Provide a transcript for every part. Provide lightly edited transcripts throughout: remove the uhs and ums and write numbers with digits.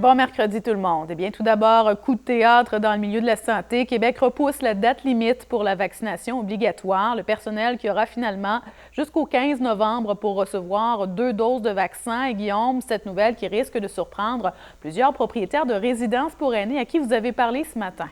Bon mercredi tout le monde. Eh bien, tout d'abord, coup de théâtre dans le milieu de la santé. Québec repousse la date limite pour la vaccination obligatoire. Le personnel qui aura finalement jusqu'au 15 novembre pour recevoir 2 doses de vaccin. Et Guillaume, cette nouvelle qui risque de surprendre plusieurs propriétaires de résidences pour aînés à qui vous avez parlé ce matin.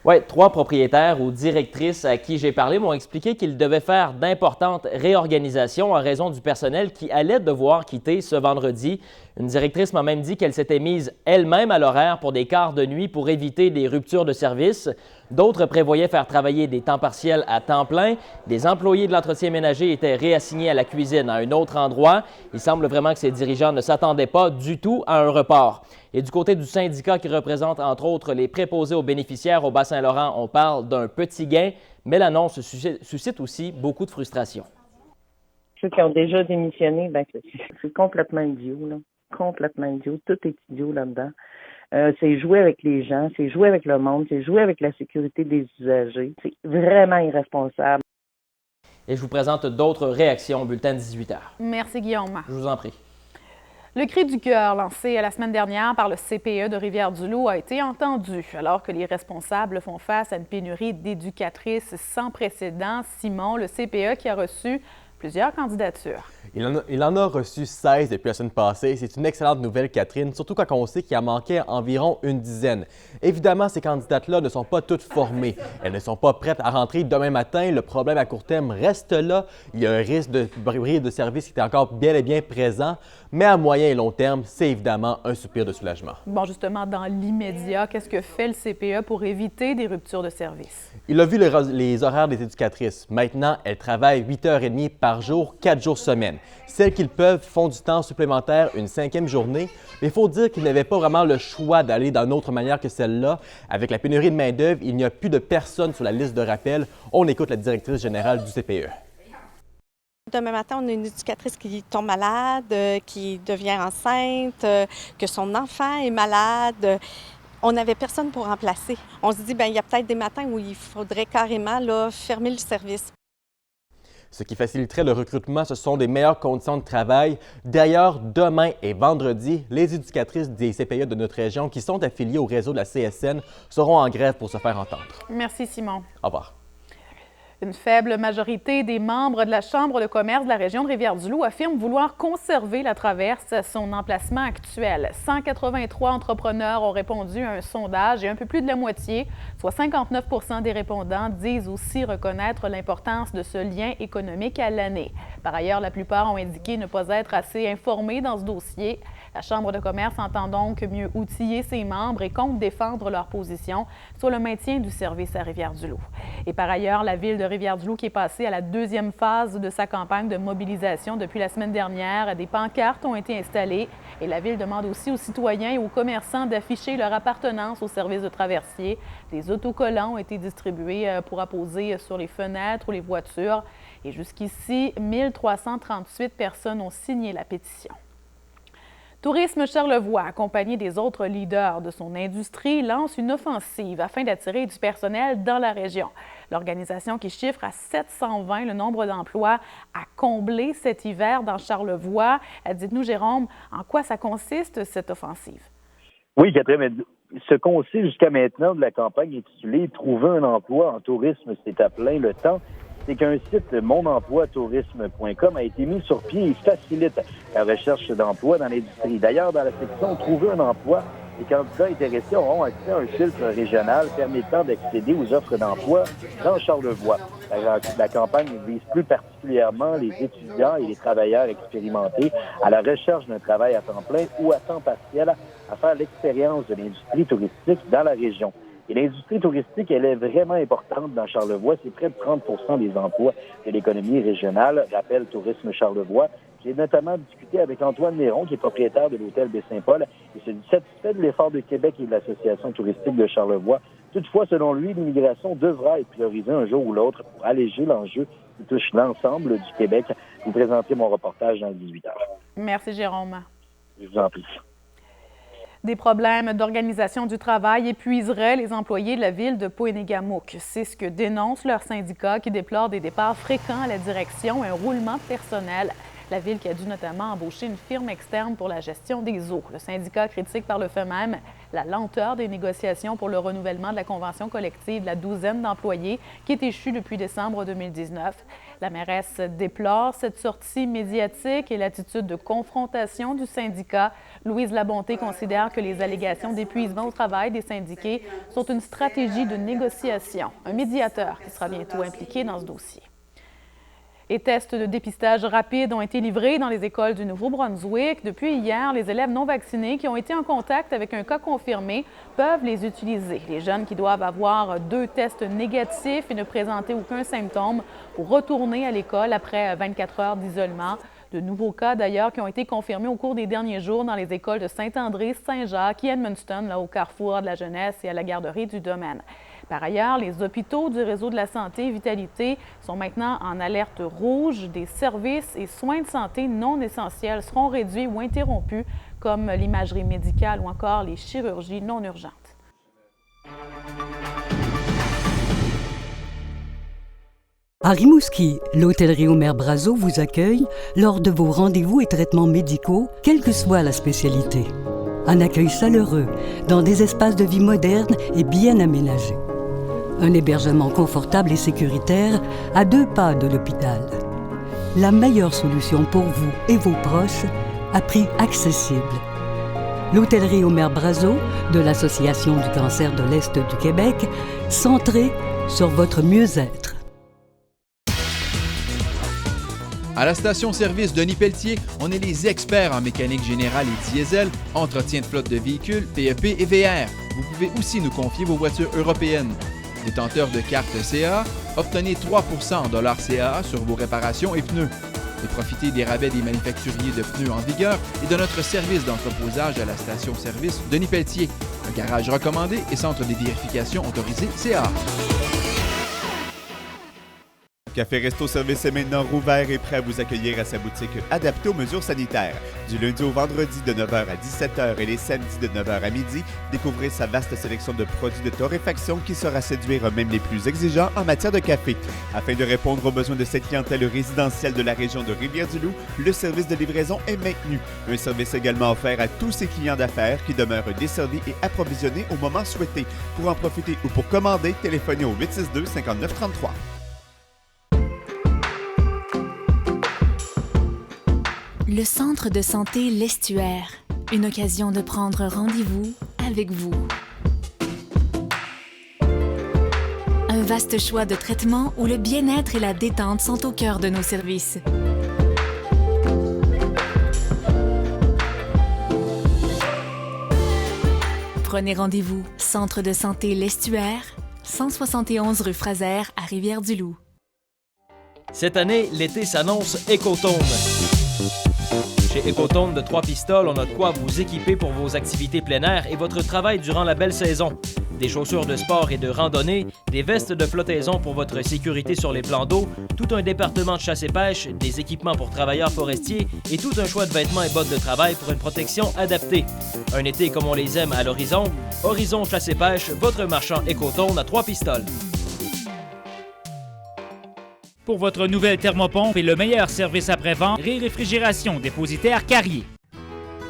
Oui, 3 propriétaires ou directrices à qui j'ai parlé m'ont expliqué qu'ils devaient faire d'importantes réorganisations en raison du personnel qui allait devoir quitter ce vendredi. Une directrice m'a même dit qu'elle s'était mise elle-même à l'horaire pour des quarts de nuit pour éviter des ruptures de service. D'autres prévoyaient faire travailler des temps partiels à temps plein. Des employés de l'entretien ménager étaient réassignés à la cuisine à un autre endroit. Il semble vraiment que ces dirigeants ne s'attendaient pas du tout à un report. Et du côté du syndicat qui représente entre autres les préposés aux bénéficiaires au Bas-Saint-Laurent, on parle d'un petit gain, mais l'annonce suscite aussi beaucoup de frustration. Ceux qui ont déjà démissionné, c'est complètement idiot, là. Complètement idiot. Tout est idiot là-dedans. C'est jouer avec les gens, c'est jouer avec le monde, c'est jouer avec la sécurité des usagers. C'est vraiment irresponsable. Et je vous présente d'autres réactions au bulletin de 18h. Merci Guillaume. Je vous en prie. Le cri du cœur lancé la semaine dernière par le CPE de Rivière-du-Loup a été entendu alors que les responsables font face à une pénurie d'éducatrices sans précédent. Simon, le CPE qui a reçu plusieurs candidatures. Il en a reçu 16 depuis la semaine passée. C'est une excellente nouvelle, Catherine, surtout quand on sait qu'il en manquait environ une dizaine. Évidemment, ces candidates-là ne sont pas toutes formées. Elles ne sont pas prêtes à rentrer demain matin. Le problème à court terme reste là. Il y a un risque de bris de service qui est encore bien et bien présent. Mais à moyen et long terme, c'est évidemment un soupir de soulagement. Bon, justement, dans l'immédiat, qu'est-ce que fait le CPE pour éviter des ruptures de service? Il a vu les horaires des éducatrices. Maintenant, elles travaillent 8h30 par jour, 4 jours semaine. Celles qui le peuvent font du temps supplémentaire une 5e journée, mais il faut dire qu'ils n'avaient pas vraiment le choix d'aller d'une autre manière que celle-là. Avec la pénurie de main-d'œuvre, il n'y a plus de personnes sur la liste de rappel. On écoute la directrice générale du CPE. Demain matin, on a une éducatrice qui tombe malade, qui devient enceinte, que son enfant est malade. On n'avait personne pour remplacer. On se dit, il y a peut-être des matins où il faudrait carrément fermer le service. Ce qui faciliterait le recrutement, ce sont des meilleures conditions de travail. D'ailleurs, demain et vendredi, les éducatrices des CPE de notre région qui sont affiliées au réseau de la CSN seront en grève pour se faire entendre. Merci, Simon. Au revoir. Une faible majorité des membres de la Chambre de commerce de la région de Rivière-du-Loup affirment vouloir conserver la traverse à son emplacement actuel. 183 entrepreneurs ont répondu à un sondage et un peu plus de la moitié, soit 59 % des répondants, disent aussi reconnaître l'importance de ce lien économique à l'année. Par ailleurs, la plupart ont indiqué ne pas être assez informés dans ce dossier. La Chambre de commerce entend donc mieux outiller ses membres et compte défendre leur position sur le maintien du service à Rivière-du-Loup. Et par ailleurs, la ville de Rivière-du-Loup qui est passée à la 2e phase de sa campagne de mobilisation depuis la semaine dernière. Des pancartes ont été installées et la ville demande aussi aux citoyens et aux commerçants d'afficher leur appartenance au service de traversier. Des autocollants ont été distribués pour apposer sur les fenêtres ou les voitures. Et jusqu'ici, 1338 personnes ont signé la pétition. Tourisme Charlevoix, accompagné des autres leaders de son industrie, lance une offensive afin d'attirer du personnel dans la région. L'organisation qui chiffre à 720 le nombre d'emplois à combler cet hiver dans Charlevoix. Dites-nous, Jérôme, en quoi ça consiste, cette offensive? Oui, Catherine, ce qu'on sait jusqu'à maintenant de la campagne intitulée « Trouver un emploi en tourisme, c'est à plein le temps », c'est qu'un site monemploitourisme.com a été mis sur pied et facilite la recherche d'emploi dans l'industrie. D'ailleurs, dans la section « Trouver un emploi », les candidats intéressés auront accès à un filtre régional permettant d'accéder aux offres d'emploi dans Charlevoix. La campagne vise plus particulièrement les étudiants et les travailleurs expérimentés à la recherche d'un travail à temps plein ou à temps partiel à faire l'expérience de l'industrie touristique dans la région. Et l'industrie touristique, elle est vraiment importante dans Charlevoix. C'est près de 30 % des emplois de l'économie régionale, rappelle Tourisme Charlevoix. J'ai notamment discuté avec Antoine Néron, qui est propriétaire de l'hôtel Baie-Saint-Paul, et se dit satisfait de l'effort de Québec et de l'Association touristique de Charlevoix. Toutefois, selon lui, l'immigration devra être priorisée un jour ou l'autre pour alléger l'enjeu qui touche l'ensemble du Québec. Je vous présenterai mon reportage dans 18h. Merci, Jérôme. Je vous en prie. Des problèmes d'organisation du travail épuiseraient les employés de la ville de Pohénégamook. C'est ce que dénonce leur syndicat qui déplore des départs fréquents à la direction et un roulement de personnel. La Ville qui a dû notamment embaucher une firme externe pour la gestion des eaux. Le syndicat critique par le fait même la lenteur des négociations pour le renouvellement de la convention collective de la douzaine d'employés qui est échue depuis décembre 2019. La mairesse déplore cette sortie médiatique et l'attitude de confrontation du syndicat. Louise Labonté considère que les allégations d'épuisement au travail des syndiqués sont une stratégie de négociation. Un médiateur qui sera bientôt impliqué dans ce dossier. Les tests de dépistage rapide ont été livrés dans les écoles du Nouveau-Brunswick. Depuis hier, les élèves non vaccinés qui ont été en contact avec un cas confirmé peuvent les utiliser. Les jeunes qui doivent avoir 2 tests négatifs et ne présenter aucun symptôme pour retourner à l'école après 24 heures d'isolement. De nouveaux cas, d'ailleurs, qui ont été confirmés au cours des derniers jours dans les écoles de Saint-André, Saint-Jacques et Edmundston, là, au carrefour de la jeunesse et à la garderie du Domaine. Par ailleurs, les hôpitaux du réseau de la santé Vitalité sont maintenant en alerte rouge. Des services et soins de santé non essentiels seront réduits ou interrompus, comme l'imagerie médicale ou encore les chirurgies non urgentes. À Rimouski, l'hôtellerie Omer Brazo vous accueille lors de vos rendez-vous et traitements médicaux, quelle que soit la spécialité. Un accueil chaleureux, dans des espaces de vie modernes et bien aménagés. Un hébergement confortable et sécuritaire à 2 pas de l'hôpital. La meilleure solution pour vous et vos proches à prix accessible. L'hôtellerie Omer Brazo de l'Association du cancer de l'Est du Québec, centrée sur votre mieux-être. À la station-service Denis Pelletier, on est les experts en mécanique générale et diesel, entretien de flotte de véhicules, PEP et VR. Vous pouvez aussi nous confier vos voitures européennes. Détenteur de carte CAA, obtenez 3% en dollars CAA sur vos réparations et pneus. Et profitez des rabais des manufacturiers de pneus en vigueur et de notre service d'entreposage à la station-service Denis Pelletier. Un garage recommandé et centre de vérification autorisé CAA. Café Resto Service est maintenant rouvert et prêt à vous accueillir à sa boutique adaptée aux mesures sanitaires. Du lundi au vendredi de 9h à 17h et les samedis de 9h à midi, découvrez sa vaste sélection de produits de torréfaction qui saura séduire même les plus exigeants en matière de café. Afin de répondre aux besoins de cette clientèle résidentielle de la région de Rivière-du-Loup, le service de livraison est maintenu. Un service également offert à tous ses clients d'affaires qui demeurent desservis et approvisionnés au moment souhaité. Pour en profiter ou pour commander, téléphonez au 862-5933. Le Centre de santé L'Estuaire, une occasion de prendre rendez-vous avec vous. Un vaste choix de traitements où le bien-être et la détente sont au cœur de nos services. Prenez rendez-vous, Centre de santé L'Estuaire, 171 rue Fraser à Rivière-du-Loup. Cette année, l'été s'annonce Écotone. Chez Écotone de Trois-Pistoles, on a de quoi vous équiper pour vos activités plein air et votre travail durant la belle saison. Des chaussures de sport et de randonnée, des vestes de flottaison pour votre sécurité sur les plans d'eau, tout un département de chasse et pêche, des équipements pour travailleurs forestiers et tout un choix de vêtements et bottes de travail pour une protection adaptée. Un été comme on les aime à l'horizon, Horizon Chasse et Pêche, votre marchand Écotone à Trois-Pistoles. Pour votre nouvelle thermopompe et le meilleur service après-vente, Réfrigération Dépositaire Carrier.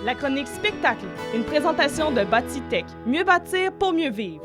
La chronique Spectacle, une présentation de Bâti-Tech. Mieux bâtir pour mieux vivre.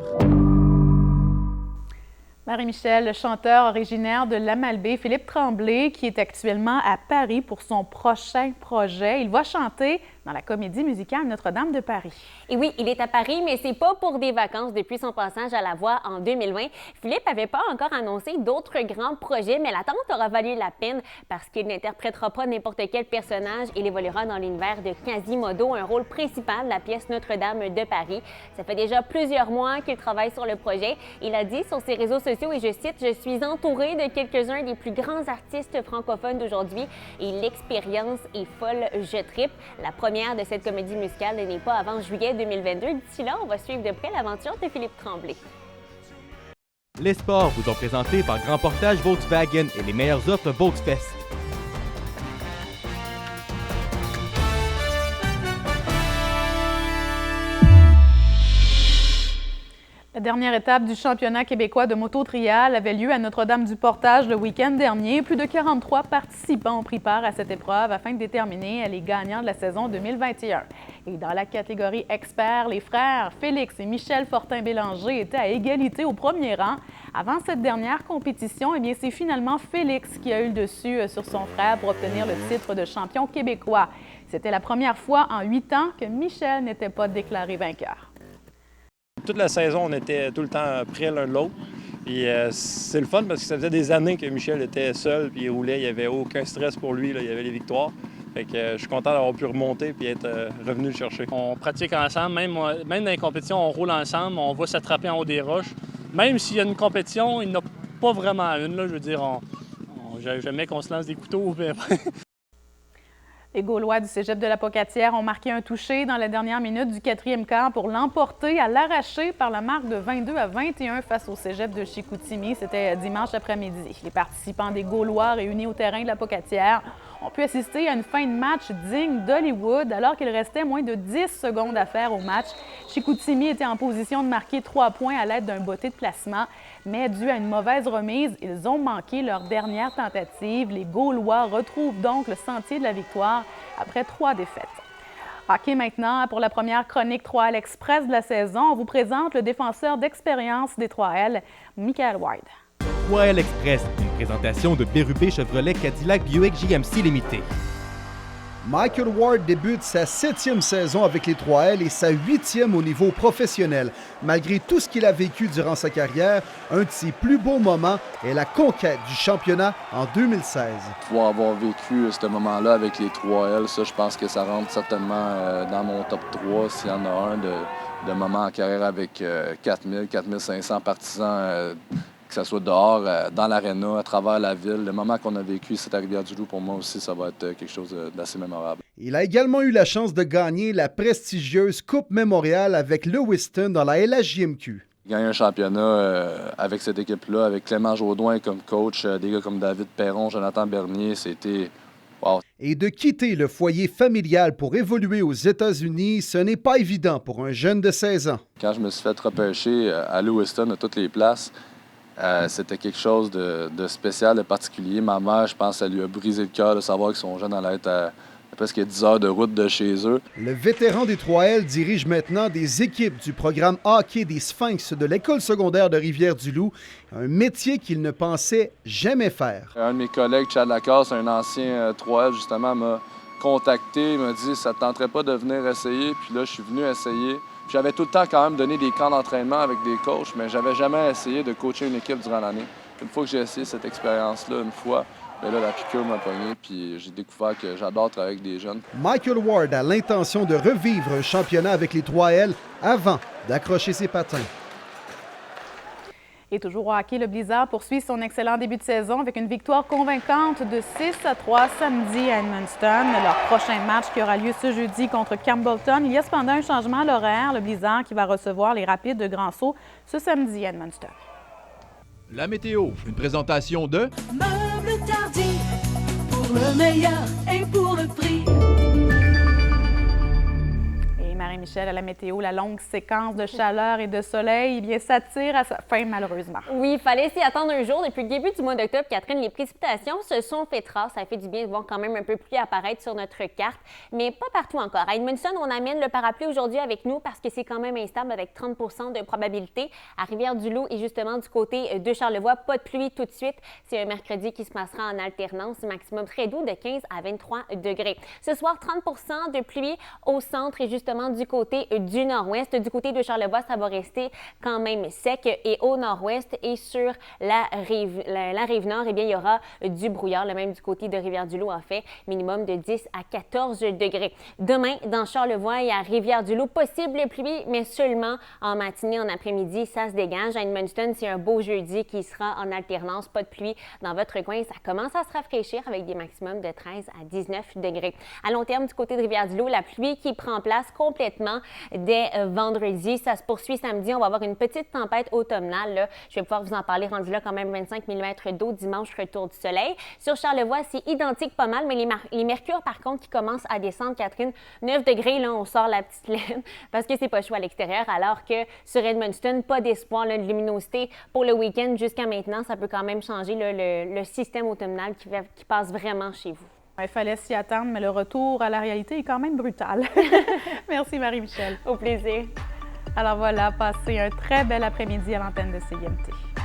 Marie-Michel, le chanteur originaire de l'Amalbaie, Philippe Tremblay, qui est actuellement à Paris pour son prochain projet. Il va chanter dans la comédie musicale Notre-Dame de Paris. Et oui, il est à Paris, mais c'est pas pour des vacances depuis son passage à la voix en 2020. Philippe n'avait pas encore annoncé d'autres grands projets, mais l'attente aura valu la peine parce qu'il n'interprétera pas n'importe quel personnage. Il évoluera dans l'univers de Quasimodo, un rôle principal de la pièce Notre-Dame de Paris. Ça fait déjà plusieurs mois qu'il travaille sur le projet. Il a dit sur ses réseaux sociaux, et je cite, « Je suis entouré de quelques-uns des plus grands artistes francophones d'aujourd'hui et l'expérience est folle, je trippe. » La première de cette comédie musicale n'est pas avant juillet 2022. D'ici là, on va suivre de près l'aventure de Philippe Tremblay. Les sports vous ont présenté par Grand Portage Volkswagen et les meilleures offres Volksfest. La La dernière étape du championnat québécois de moto-trial avait lieu à Notre-Dame-du-Portage le week-end dernier. Plus de 43 participants ont pris part à cette épreuve afin de déterminer les gagnants de la saison 2021. Et dans la catégorie expert, les frères Félix et Michel Fortin-Bélanger étaient à égalité au premier rang. Avant cette dernière compétition, eh bien, c'est finalement Félix qui a eu le dessus sur son frère pour obtenir le titre de champion québécois. C'était la première fois en 8 ans que Michel n'était pas déclaré vainqueur. Toute la saison, on était tout le temps près l'un de l'autre. Puis c'est le fun parce que ça faisait des années que Michel était seul puis il roulait, il n'y avait aucun stress pour lui, là, il y avait les victoires. Fait que je suis content d'avoir pu remonter puis être revenu le chercher. On pratique ensemble, même dans les compétitions, on roule ensemble, on va s'attraper en haut des roches. Même s'il y a une compétition, il n'y en a pas vraiment une. Là, je veux dire, jamais qu'on se lance des couteaux. Les Gaulois du cégep de la Pocatière ont marqué un touché dans la dernière minute du 4e quart pour l'emporter à l'arraché par la marque de 22-21 face au cégep de Chicoutimi. C'était dimanche après-midi. Les participants des Gaulois réunis au terrain de la Pocatière ont pu assister à une fin de match digne d'Hollywood alors qu'il restait moins de 10 secondes à faire au match. Chicoutimi était en position de marquer 3 points à l'aide d'un botté de placement, mais dû à une mauvaise remise, ils ont manqué leur dernière tentative. Les Gaulois retrouvent donc le sentier de la victoire après 3 défaites. Hockey maintenant, pour la première chronique 3L Express de la saison, on vous présente le défenseur d'expérience des 3L, Michael Ward. 3L Express, une présentation de Bérubé Chevrolet Cadillac Buick GMC Limité. Michael Ward débute sa 7e saison avec les 3L et sa 8e au niveau professionnel. Malgré tout ce qu'il a vécu durant sa carrière, un de ses plus beaux moments est la conquête du championnat en 2016. Pouvoir avoir vécu ce moment-là avec les 3L, ça, je pense que ça rentre certainement dans mon top 3 s'il y en a un de moments en carrière avec 4000, 4500 partisans. Que ce soit dehors, dans l'aréna, à travers la ville. Le moment qu'on a vécu ici à Rivière-du-Loup, pour moi aussi, ça va être quelque chose d'assez mémorable. Il a également eu la chance de gagner la prestigieuse Coupe Mémorial avec Lewiston dans la LHJMQ. Gagner un championnat avec cette équipe-là, avec Clément Jaudoin comme coach, des gars comme David Perron, Jonathan Bernier, c'était... Wow. Et de quitter le foyer familial pour évoluer aux États-Unis, ce n'est pas évident pour un jeune de 16 ans. Quand je me suis fait repêcher à Lewiston, à toutes les places, c'était quelque chose de spécial, de particulier. Ma mère, je pense, ça lui a brisé le cœur de savoir que son jeune allait être à presque 10 heures de route de chez eux. Le vétéran des 3L dirige maintenant des équipes du programme hockey des Sphinx de l'école secondaire de Rivière-du-Loup, un métier qu'il ne pensait jamais faire. Un de mes collègues, Chad Lacasse, un ancien 3L, justement, m'a contacté, il m'a dit « ça ne te tenterait pas de venir essayer ?» Puis là, je suis venu essayer. J'avais tout le temps quand même donné des camps d'entraînement avec des coachs, mais j'avais jamais essayé de coacher une équipe durant l'année. Une fois que j'ai essayé cette expérience-là, bien là, la piqûre m'a pogné, puis j'ai découvert que j'adore travailler avec des jeunes. Michael Ward a l'intention de revivre un championnat avec les 3L avant d'accrocher ses patins. Et toujours au hockey, le Blizzard poursuit son excellent début de saison avec une victoire convaincante de 6-3 samedi à Edmundston. Leur prochain match qui aura lieu ce jeudi contre Campbellton. Il y a cependant un changement à l'horaire. Le Blizzard qui va recevoir les Rapides de Grand Sault ce samedi à Edmundston. La météo, une présentation de Meubles Tardif, pour le meilleur et pour le prix. Marie-Michel, à la météo, la longue séquence de chaleur et de soleil, eh bien, ça tire à sa fin, malheureusement. Oui, il fallait s'y attendre un jour. Depuis le début du mois d'octobre, Catherine, les précipitations se sont fait rares. Ça fait du bien de voir quand même un peu plus apparaître sur notre carte, mais pas partout encore. À Edmundston, on amène le parapluie aujourd'hui avec nous parce que c'est quand même instable avec 30 % de probabilité. À Rivière-du-Loup et justement du côté de Charlevoix, pas de pluie tout de suite. C'est un mercredi qui se passera en alternance, maximum très doux de 15 à 23 degrés. Ce soir, 30 % de pluie au centre et justement du côté du nord-ouest. Du côté de Charlevoix, ça va rester quand même sec et au nord-ouest et sur la rive nord, eh bien, il y aura du brouillard, le même du côté de Rivière-du-Loup en fait, minimum de 10 à 14 degrés. Demain, dans Charlevoix et à Rivière-du-Loup, possible pluie, mais seulement en matinée, en après-midi, ça se dégage. À Edmundston, c'est un beau jeudi qui sera en alternance, pas de pluie dans votre coin. Ça commence à se rafraîchir avec des maximums de 13 à 19 degrés. À long terme, du côté de Rivière-du-Loup, la pluie qui prend place complètement complètement dès vendredi. Ça se poursuit samedi. On va avoir une petite tempête automnale. Là. Je vais pouvoir vous en parler. Rendu là quand même 25 mm d'eau dimanche, retour du soleil. Sur Charlevoix, c'est identique pas mal, mais les mercures, par contre, qui commencent à descendre, Catherine, 9 degrés, là, on sort la petite laine parce que c'est pas chaud à l'extérieur, alors que sur Edmundston, pas d'espoir de luminosité pour le week-end jusqu'à maintenant. Ça peut quand même changer là, le système automnal qui passe vraiment chez vous. Il fallait s'y attendre, mais le retour à la réalité est quand même brutal. Merci Marie-Michel. Au plaisir. Alors voilà, passez un très bel après-midi à l'antenne de CIMT.